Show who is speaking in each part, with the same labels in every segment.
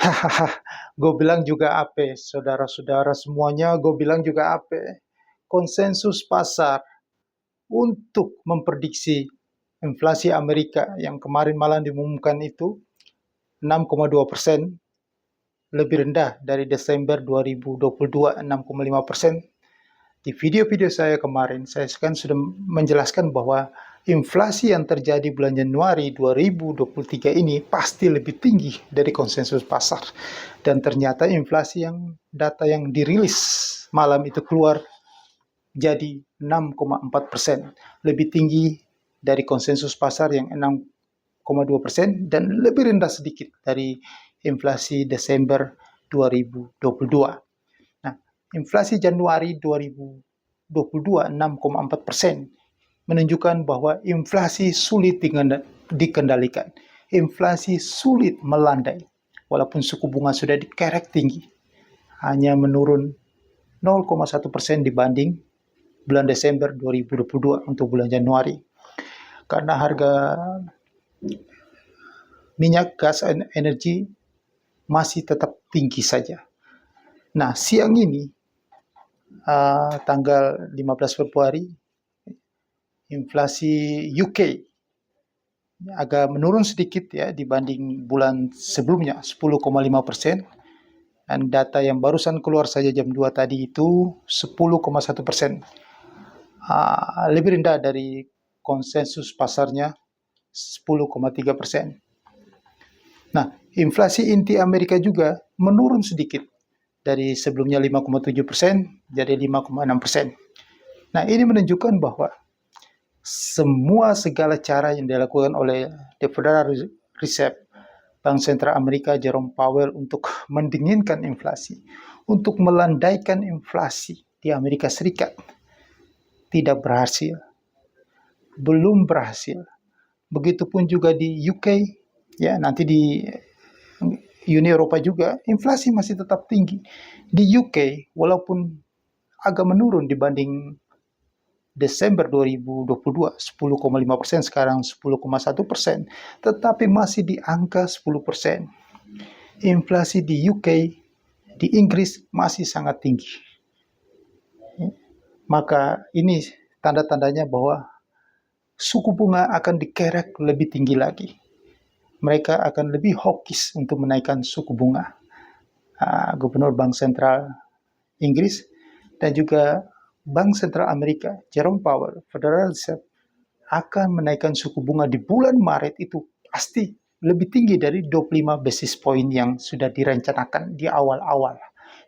Speaker 1: Hahaha, gue bilang juga apa, saudara-saudara semuanya, gue bilang juga apa. Konsensus pasar untuk memprediksi inflasi Amerika yang kemarin malam diumumkan itu 6,2%, lebih rendah dari Desember 2022 6,5%. Di video-video saya kemarin, saya kan sudah menjelaskan bahwa inflasi yang terjadi bulan Januari 2023 ini pasti lebih tinggi dari konsensus pasar. Dan ternyata inflasi data yang dirilis malam itu keluar jadi 6,4%, lebih tinggi dari konsensus pasar yang 6,2% dan lebih rendah sedikit dari inflasi Desember 2022. Nah, inflasi Januari 2022 6,4% menunjukkan bahwa inflasi sulit dikendalikan. Inflasi sulit melandai, walaupun suku bunga sudah dikerek tinggi, hanya menurun 0,1% dibanding bulan Desember 2022 untuk bulan Januari. Karena harga minyak, gas, energi masih tetap tinggi saja. Nah, siang ini, tanggal 15 Februari, inflasi UK agak menurun sedikit ya dibanding bulan sebelumnya, 10,5%. Dan data yang barusan keluar saja jam 2 tadi itu 10,1%. Lebih rendah dari konsensus pasarnya 10,3%. Nah, inflasi inti Amerika juga menurun sedikit dari sebelumnya 5,7% jadi 5,6%. Nah, ini menunjukkan bahwa segala cara yang dilakukan oleh The Federal Reserve, Bank Sentral Amerika Jerome Powell untuk mendinginkan inflasi, untuk melandaikan inflasi di Amerika Serikat tidak berhasil, belum berhasil. Begitupun juga di UK, ya nanti di Uni Eropa juga inflasi masih tetap tinggi. Di UK walaupun agak menurun dibanding Desember 2022 10,5%, sekarang 10,1%, tetapi masih di angka 10%. Inflasi di UK, di Inggris masih sangat tinggi. Maka ini tanda-tandanya bahwa suku bunga akan dikerek lebih tinggi lagi. Mereka akan lebih hawkish untuk menaikkan suku bunga. Gubernur Bank Sentral Inggris dan juga Bank Sentral Amerika, Jerome Powell, Federal Reserve, akan menaikkan suku bunga di bulan Maret itu pasti lebih tinggi dari 25 basis point yang sudah direncanakan di awal-awal,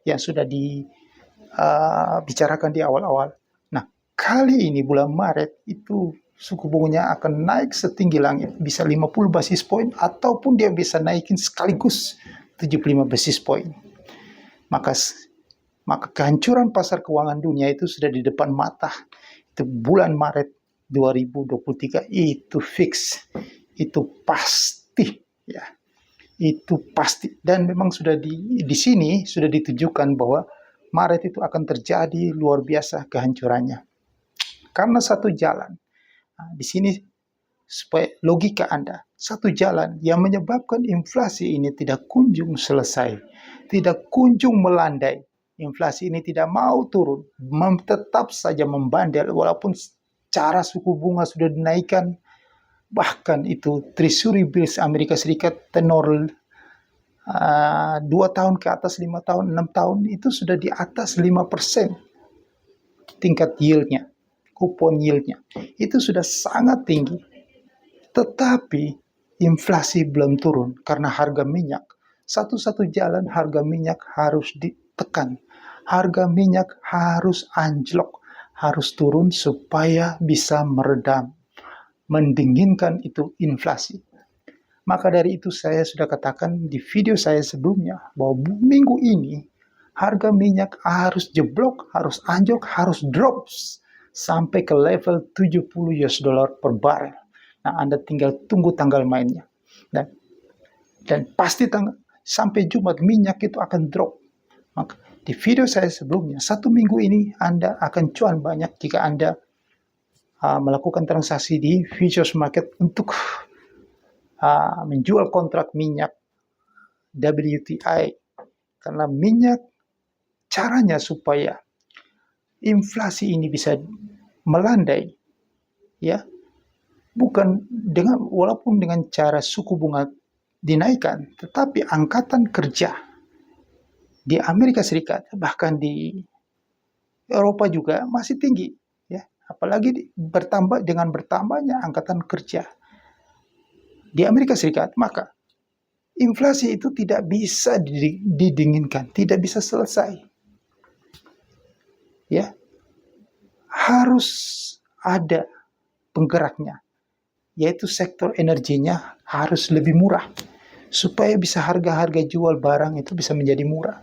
Speaker 1: yang sudah dibicarakan di awal-awal. Nah, kali ini bulan Maret itu suku bunganya akan naik setinggi langit, bisa 50 basis point ataupun dia bisa naikin sekaligus 75 basis point. Maka kehancuran pasar keuangan dunia itu sudah di depan mata. Itu bulan Maret 2023 itu fix, itu pasti ya. Itu pasti dan memang sudah di sini sudah ditujukan bahwa Maret itu akan terjadi luar biasa kehancurannya. Karena satu jalan. Nah, di sini supaya logika Anda, satu jalan yang menyebabkan inflasi ini tidak kunjung selesai, tidak kunjung melandai. Inflasi ini tidak mau turun, tetap saja membandel walaupun cara suku bunga sudah dinaikkan. Bahkan itu Treasury bills Amerika Serikat tenor 2 tahun ke atas, 5 tahun, 6 tahun itu sudah di atas 5% tingkat yieldnya, kupon yieldnya. Itu sudah sangat tinggi. Tetapi inflasi belum turun karena harga minyak. Satu-satu jalan harga minyak harus ditekan. Harga minyak harus anjlok, harus turun supaya bisa meredam, mendinginkan itu inflasi. Maka dari itu saya sudah katakan di video saya sebelumnya bahwa minggu ini harga minyak harus jeblok, harus anjlok, harus drop sampai ke level 70 US dollar per barel. Nah, Anda tinggal tunggu tanggal mainnya. Dan pasti sampai Jumat minyak itu akan drop. Maka di video saya sebelumnya, 1 minggu ini Anda akan cuan banyak jika Anda melakukan transaksi di futures market untuk menjual kontrak minyak WTI. Karena minyak, caranya supaya inflasi ini bisa melandai, ya, bukan dengan, walaupun dengan cara suku bunga dinaikkan, tetapi angkatan kerja di Amerika Serikat, bahkan di Eropa juga masih tinggi, ya. Apalagi dengan bertambahnya angkatan kerja di Amerika Serikat, maka inflasi itu tidak bisa didinginkan, tidak bisa selesai. Ya, harus ada penggeraknya, yaitu sektor energinya harus lebih murah supaya bisa harga-harga jual barang itu bisa menjadi murah.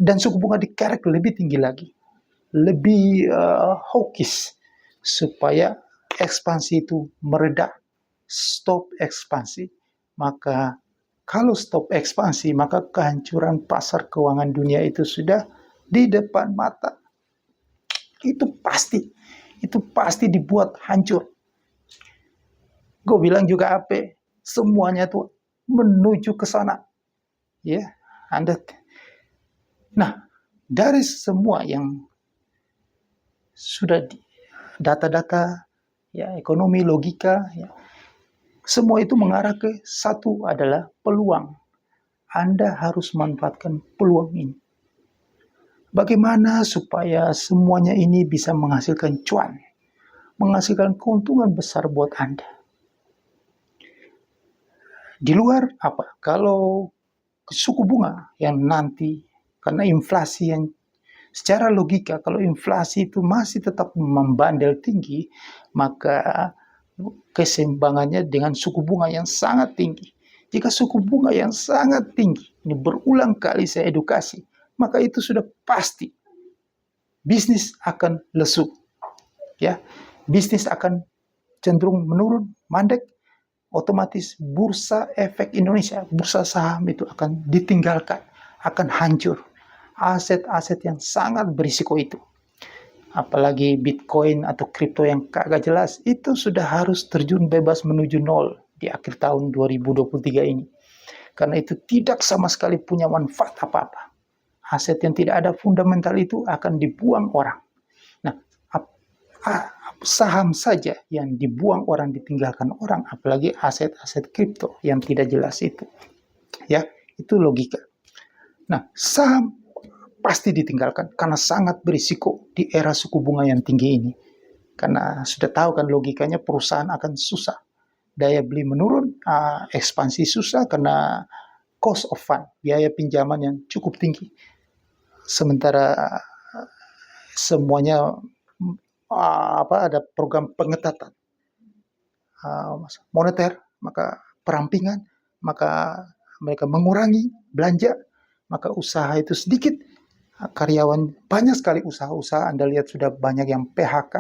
Speaker 1: Dan suku bunga dikerek lebih tinggi lagi, lebih hawkish supaya ekspansi itu mereda, stop ekspansi. Maka kalau stop ekspansi, maka kehancuran pasar keuangan dunia itu sudah di depan mata. Itu pasti dibuat hancur. Gue bilang juga apa? Semuanya tuh menuju ke sana. Ya, Anda. Nah, dari semua yang sudah data-data, ya, ekonomi, logika, ya, semua itu mengarah ke satu adalah peluang. Anda harus manfaatkan peluang ini. Bagaimana supaya semuanya ini bisa menghasilkan cuan, menghasilkan keuntungan besar buat Anda. Di luar apa? Kalau suku bunga yang nanti, karena inflasi yang secara logika, kalau inflasi itu masih tetap membandel tinggi, maka keseimbangannya dengan suku bunga yang sangat tinggi. Jika suku bunga yang sangat tinggi, ini berulang kali saya edukasi, maka itu sudah pasti bisnis akan lesu. Ya, bisnis akan cenderung menurun, mandek, otomatis bursa efek Indonesia, bursa saham itu akan ditinggalkan, akan hancur. Aset-aset yang sangat berisiko itu, apalagi Bitcoin atau kripto yang kagak jelas, itu sudah harus terjun bebas menuju nol di akhir tahun 2023 ini. Karena itu tidak sama sekali punya manfaat apa-apa. Aset yang tidak ada fundamental itu akan dibuang orang. Nah, saham saja yang dibuang orang, ditinggalkan orang, apalagi aset-aset kripto yang tidak jelas itu. Ya, itu logika. Nah, saham pasti ditinggalkan karena sangat berisiko di era suku bunga yang tinggi ini. Karena sudah tahu kan logikanya, perusahaan akan susah. Daya beli menurun, ekspansi susah karena cost of fund, biaya pinjaman yang cukup tinggi. Sementara semuanya ada program pengetatan moneter, maka perampingan, maka mereka mengurangi belanja, maka usaha itu sedikit, karyawan banyak sekali usaha-usaha. Anda lihat sudah banyak yang PHK,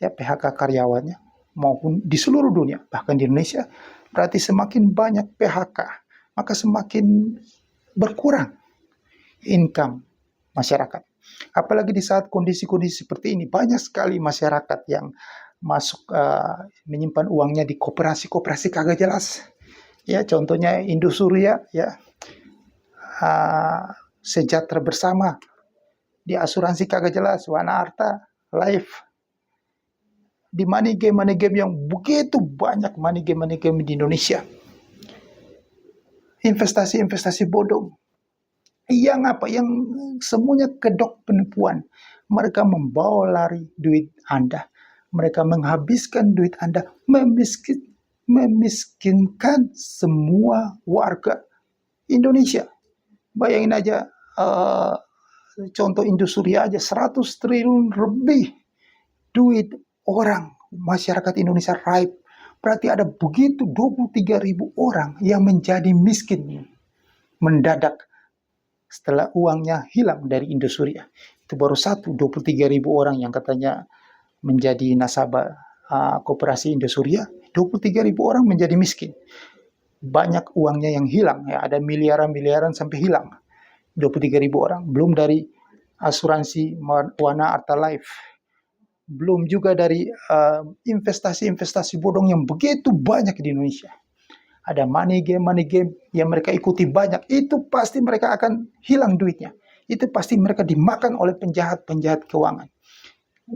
Speaker 1: ya, PHK karyawannya, maupun di seluruh dunia, bahkan di Indonesia. Berarti semakin banyak PHK, maka semakin berkurang income masyarakat. Apalagi di saat kondisi-kondisi seperti ini, banyak sekali masyarakat yang masuk menyimpan uangnya di koperasi kagak jelas. Ya, contohnya Indosuria, ya, Sejahtera Bersama, di asuransi kagak jelas, Wana Arta, Life, di money game yang begitu banyak, money game di Indonesia. Investasi bodong. Yang semuanya kedok penipuan. Mereka membawa lari duit Anda. Mereka menghabiskan duit Anda, memiskinkan semua warga Indonesia. Bayangin aja, contoh Indosuria aja, 100 triliun lebih duit orang, masyarakat Indonesia raib. Berarti ada begitu 23.000 orang yang menjadi miskin mendadak setelah uangnya hilang dari Indosuria. Itu baru 23.000 orang yang katanya menjadi nasabah koperasi Indosuria. 23.000 orang menjadi miskin. Banyak uangnya yang hilang, ya, ada miliaran sampai hilang. 23.000 orang, belum dari asuransi Wana Arta Life, belum juga dari investasi bodong yang begitu banyak di Indonesia. ada money game yang mereka ikuti banyak, itu pasti mereka akan hilang duitnya. Itu pasti mereka dimakan oleh penjahat-penjahat keuangan.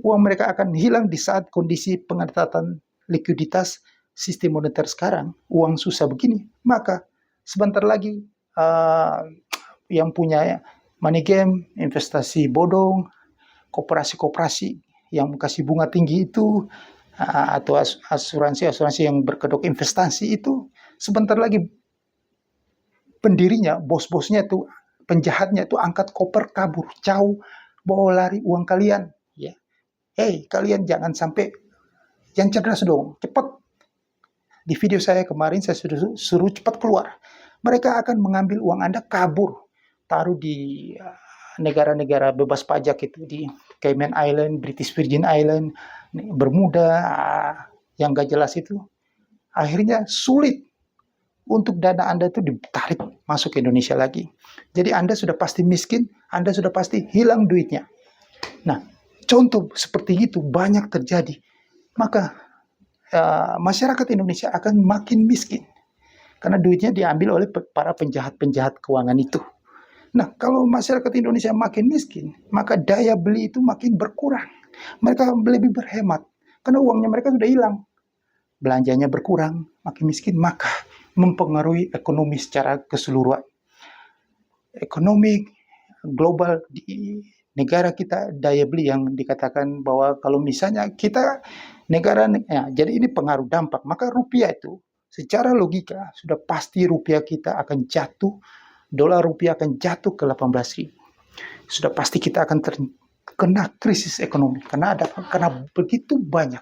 Speaker 1: Uang mereka akan hilang di saat kondisi pengetatan likuiditas sistem moneter sekarang, uang susah begini, maka sebentar lagi yang punya money game, investasi bodong, koperasi-koperasi yang kasih bunga tinggi itu, atau asuransi-asuransi yang berkedok investasi itu, sebentar lagi pendirinya, bos-bosnya itu, penjahatnya itu angkat koper kabur, jauh, bawa lari uang kalian. Ya, kalian jangan sampai, yang cerdas dong, cepat. Di video saya kemarin saya suruh cepat keluar. Mereka akan mengambil uang Anda kabur, taruh di negara-negara bebas pajak itu, di Cayman Island, British Virgin Island, Bermuda, yang gak jelas itu. Akhirnya sulit untuk dana Anda itu ditarik masuk ke Indonesia lagi. Jadi Anda sudah pasti miskin, Anda sudah pasti hilang duitnya. Nah, contoh seperti itu banyak terjadi. Maka masyarakat Indonesia akan makin miskin karena duitnya diambil oleh para penjahat-penjahat keuangan itu. Nah, kalau masyarakat Indonesia makin miskin, maka daya beli itu makin berkurang. Mereka lebih berhemat karena uangnya mereka sudah hilang. Belanjanya berkurang, makin miskin, maka mempengaruhi ekonomi secara keseluruhan. Ekonomi global di negara kita, daya beli yang dikatakan bahwa kalau misalnya kita negara, ya, jadi ini pengaruh dampak, maka rupiah itu secara logika sudah pasti rupiah kita akan jatuh, dolar rupiah akan jatuh ke 18.000. Sudah pasti kita akan terkena krisis ekonomi karena begitu banyak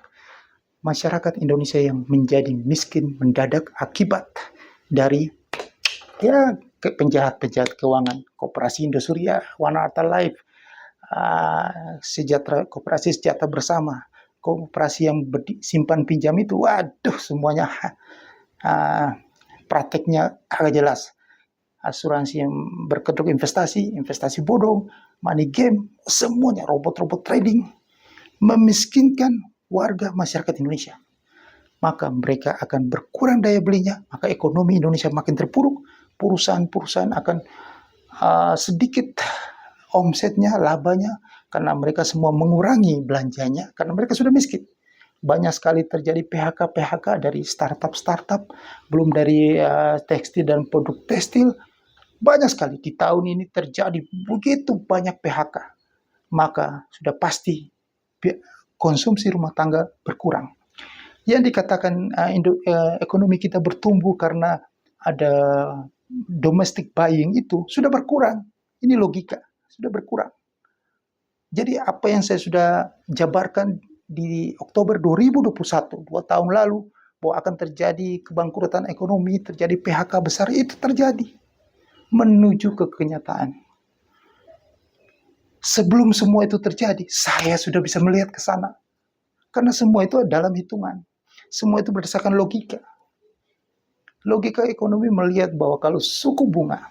Speaker 1: masyarakat Indonesia yang menjadi miskin mendadak akibat dari penjahat-penjahat keuangan, Koperasi Indosuria, Wanarta Life, Koperasi Sejahtera Bersama, koperasi yang simpan pinjam itu, waduh, semuanya prakteknya agak jelas. Asuransi yang berkedok investasi bodong, money game, semuanya robot-robot trading, memiskinkan warga masyarakat Indonesia. Maka mereka akan berkurang daya belinya, maka ekonomi Indonesia makin terpuruk, perusahaan-perusahaan akan sedikit omsetnya, labanya, karena mereka semua mengurangi belanjanya, karena mereka sudah miskin. Banyak sekali terjadi PHK dari startup, belum dari tekstil dan produk tekstil. Banyak sekali di tahun ini terjadi begitu banyak PHK. Maka sudah pasti konsumsi rumah tangga berkurang. Yang dikatakan ekonomi kita bertumbuh karena ada domestic buying itu sudah berkurang. Ini logika, sudah berkurang. Jadi apa yang saya sudah jabarkan di Oktober 2021, 2 tahun lalu, bahwa akan terjadi kebangkrutan ekonomi, terjadi PHK besar, itu terjadi. Menuju ke kenyataan. Sebelum semua itu terjadi, saya sudah bisa melihat ke sana. Karena semua itu dalam hitungan. Semua itu berdasarkan logika. Logika ekonomi melihat bahwa kalau suku bunga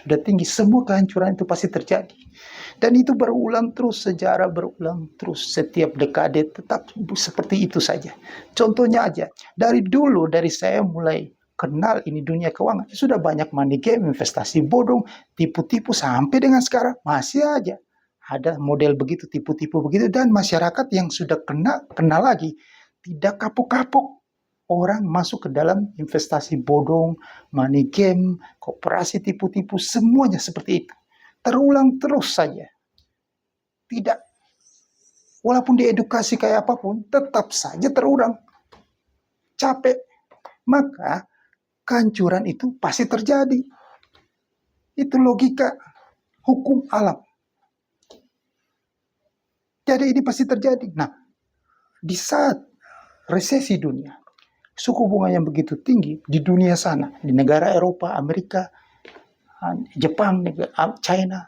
Speaker 1: sudah tinggi, semua kehancuran itu pasti terjadi. Dan itu berulang terus, sejarah berulang terus. Setiap dekade tetap seperti itu saja. Contohnya aja, dari dulu, dari saya mulai kenal ini dunia keuangan, sudah banyak money game, investasi bodong, tipu-tipu, sampai dengan sekarang masih aja ada model begitu, tipu-tipu begitu. Dan masyarakat yang sudah kenal lagi, tidak kapok-kapok orang masuk ke dalam investasi bodong, money game, koperasi tipu-tipu, semuanya seperti itu. Terulang terus saja. Tidak, walaupun diedukasi kayak apapun, tetap saja terulang. Capek. Maka kehancuran itu pasti terjadi. Itu logika hukum alam. Jadi ini pasti terjadi. Nah, di saat resesi dunia, suku bunga yang begitu tinggi di dunia sana, di negara Eropa, Amerika, Jepang, China,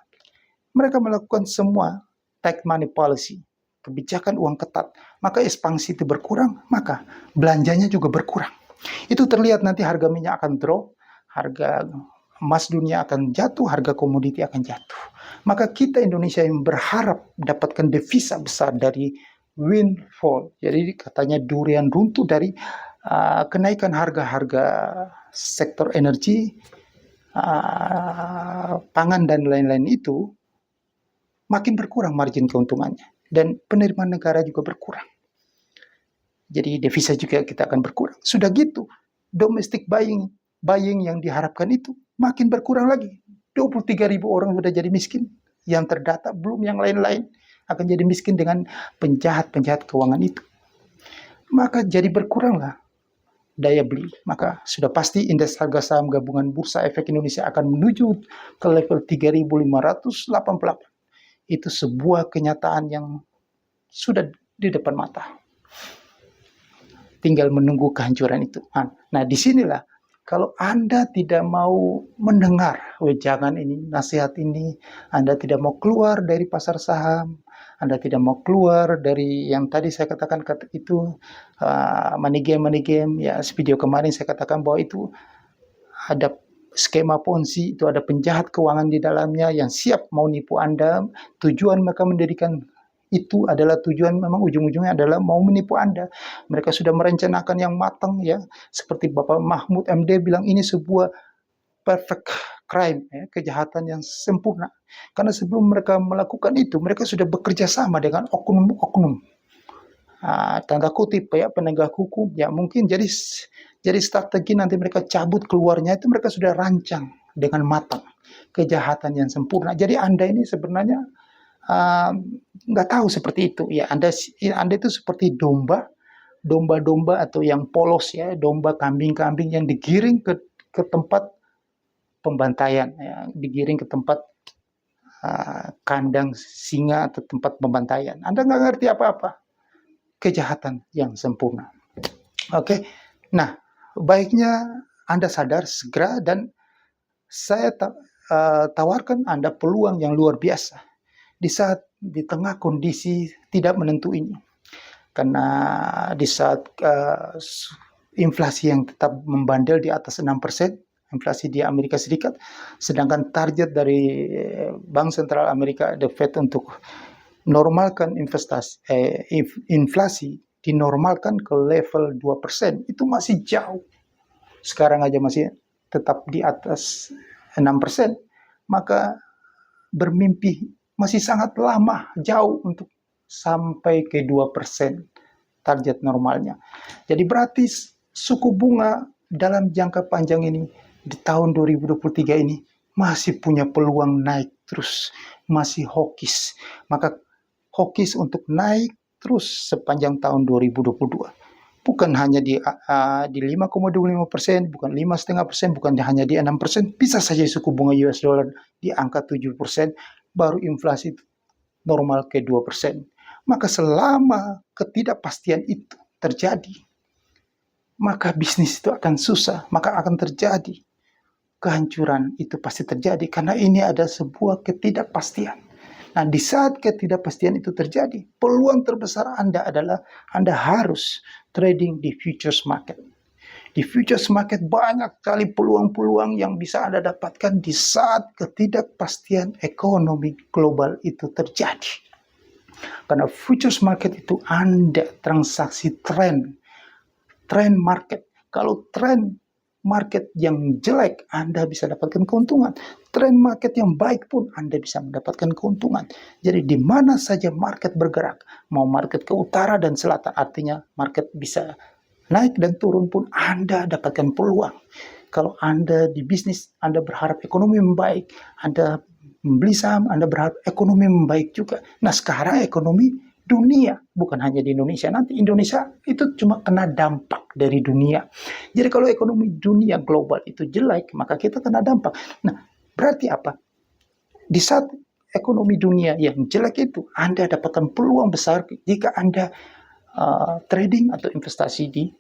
Speaker 1: mereka melakukan semua tight money policy, kebijakan uang ketat, maka ekspansi itu berkurang, maka belanjanya juga berkurang. Itu terlihat nanti harga minyak akan drop, harga emas dunia akan jatuh, harga komoditi akan jatuh. Maka kita Indonesia yang berharap dapatkan devisa besar dari windfall, jadi katanya durian runtuh dari kenaikan harga-harga sektor energi, pangan dan lain-lain itu makin berkurang margin keuntungannya, dan penerimaan negara juga berkurang. Jadi devisa juga kita akan berkurang. Sudah gitu, domestic buying yang diharapkan itu makin berkurang lagi. 23.000 orang sudah jadi miskin yang terdata, belum yang lain-lain akan jadi miskin dengan penjahat-penjahat keuangan itu. Maka jadi berkuranglah daya beli. Maka sudah pasti indeks harga saham gabungan Bursa Efek Indonesia akan menuju ke level 3.588. Itu sebuah kenyataan yang sudah di depan mata. Tinggal menunggu kehancuran itu. Nah, disinilah kalau Anda tidak mau mendengar wejangan ini, nasihat ini, Anda tidak mau keluar dari pasar saham, Anda tidak mau keluar dari yang tadi saya katakan itu, money game, ya video kemarin saya katakan bahwa itu ada skema Ponzi, itu ada penjahat keuangan di dalamnya yang siap mau nipu Anda. Tujuan mereka mendirikan itu adalah tujuan, memang ujung-ujungnya adalah mau menipu Anda. Mereka sudah merencanakan yang matang, ya. Seperti Bapak Mahmud MD bilang, ini sebuah perfect crime, ya, kejahatan yang sempurna. Karena sebelum mereka melakukan itu, mereka sudah bekerja sama dengan oknum-oknum, tanda kutip, ya, penegak hukum. Ya, mungkin jadi strategi nanti mereka cabut keluarnya itu mereka sudah rancang dengan matang, kejahatan yang sempurna. Jadi Anda ini sebenarnya nggak tahu seperti itu, ya. Anda itu seperti domba-domba atau yang polos, ya, domba, kambing-kambing yang digiring ke tempat pembantaian, ya, digiring ke tempat kandang singa atau tempat pembantaian. Anda nggak ngerti apa-apa, kejahatan yang sempurna. Oke, nah, baiknya Anda sadar segera, dan saya tawarkan Anda peluang yang luar biasa di tengah kondisi tidak menentu ini. Karena di saat inflasi yang tetap membandel di atas 6%, inflasi di Amerika Serikat, sedangkan target dari Bank Sentral Amerika, The Fed, untuk normalkan inflasi dinormalkan ke level 2%, itu masih jauh. Sekarang aja masih tetap di atas 6%, maka bermimpi masih sangat lama, jauh untuk sampai ke 2% target normalnya. Jadi berarti suku bunga dalam jangka panjang ini, di tahun 2023 ini, masih punya peluang naik terus, masih hawkish. Maka hawkish untuk naik terus sepanjang tahun 2022. Bukan hanya di 5,25%, bukan 5,5%, bukan hanya di 6%, bisa saja suku bunga US dollar di angka 7%, baru inflasi normal ke 2%. Maka selama ketidakpastian itu terjadi, maka bisnis itu akan susah, maka akan terjadi kehancuran, itu pasti terjadi, karena ini ada sebuah ketidakpastian. Nah, di saat ketidakpastian itu terjadi, peluang terbesar Anda adalah Anda harus trading di futures market. Di futures market banyak sekali peluang-peluang yang bisa Anda dapatkan di saat ketidakpastian ekonomi global itu terjadi. Karena futures market itu Anda transaksi tren market. Kalau tren market yang jelek, Anda bisa dapatkan keuntungan. Tren market yang baik pun Anda bisa mendapatkan keuntungan. Jadi di mana saja market bergerak, mau market ke utara dan selatan, artinya market bisa naik dan turun pun Anda dapatkan peluang. Kalau Anda di bisnis, Anda berharap ekonomi membaik, Anda membeli saham, Anda berharap ekonomi membaik juga. Nah, sekarang ekonomi dunia, bukan hanya di Indonesia. Nanti Indonesia itu cuma kena dampak dari dunia. Jadi kalau ekonomi dunia global itu jelek, maka kita kena dampak. Nah, berarti apa? Di saat ekonomi dunia yang jelek itu, Anda dapatkan peluang besar jika Anda trading atau investasi di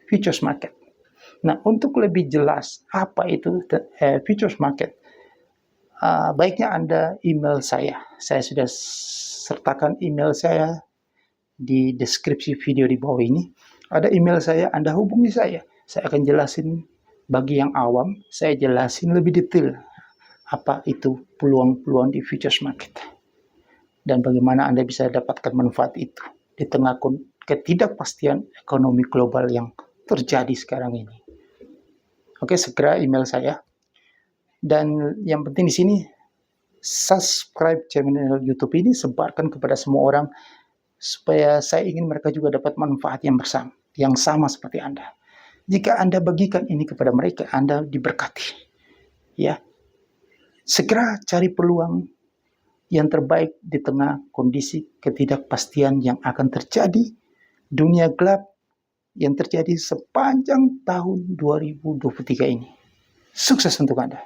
Speaker 1: futures market. Nah, untuk lebih jelas apa itu futures market, baiknya Anda email saya. Saya sudah sertakan email saya di deskripsi video di bawah ini. Ada email saya, Anda hubungi saya. Saya akan jelasin, bagi yang awam, saya jelasin lebih detail apa itu peluang-peluang di futures market. Dan bagaimana Anda bisa dapatkan manfaat itu di tengah ketidakpastian ekonomi global yang terjadi sekarang ini. Oke, segera email saya. Dan yang penting di sini, subscribe channel YouTube ini, sebarkan kepada semua orang, supaya saya ingin mereka juga dapat manfaat yang sama seperti Anda. Jika Anda bagikan ini kepada mereka, Anda diberkati. Ya, segera cari peluang yang terbaik di tengah kondisi ketidakpastian yang akan terjadi, dunia gelap yang terjadi sepanjang tahun 2023 ini. Sukses untuk Anda.